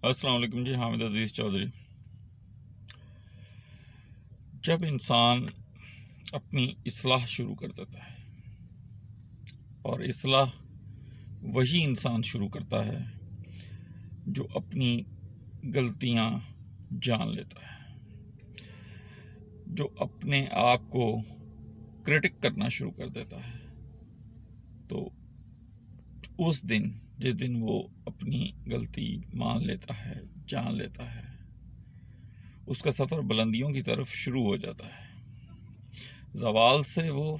السلام علیکم جی، حامد عزیز چودھری۔ جب انسان اپنی اصلاح شروع کر دیتا ہے، اور اصلاح وہی انسان شروع کرتا ہے جو اپنی غلطیاں جان لیتا ہے، جو اپنے آپ کو کرٹک کرنا شروع کر دیتا ہے، تو اس دن جس دن وہ اپنی غلطی مان لیتا ہے، جان لیتا ہے، اس کا سفر بلندیوں کی طرف شروع ہو جاتا ہے۔ زوال سے وہ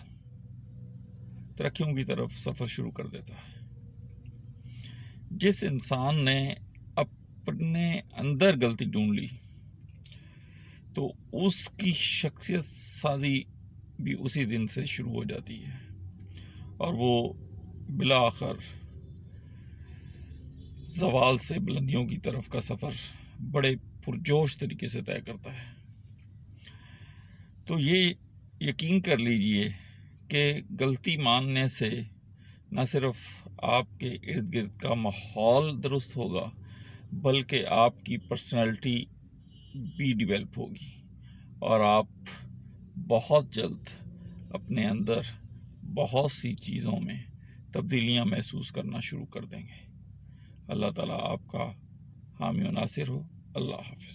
ترقیوں کی طرف سفر شروع کر دیتا ہے۔ جس انسان نے اپنے اندر غلطی ڈھونڈ لی تو اس کی شخصیت سازی بھی اسی دن سے شروع ہو جاتی ہے، اور وہ بالآخر زوال سے بلندیوں کی طرف کا سفر بڑے پرجوش طریقے سے طے کرتا ہے۔ تو یہ یقین کر لیجئے کہ غلطی ماننے سے نہ صرف آپ کے ارد گرد کا ماحول درست ہوگا، بلکہ آپ کی پرسنالٹی بھی ڈیولپ ہوگی، اور آپ بہت جلد اپنے اندر بہت سی چیزوں میں تبدیلیاں محسوس کرنا شروع کر دیں گے۔ اللہ تعالیٰ آپ کا حامی و ناصر ہو۔ اللہ حافظ۔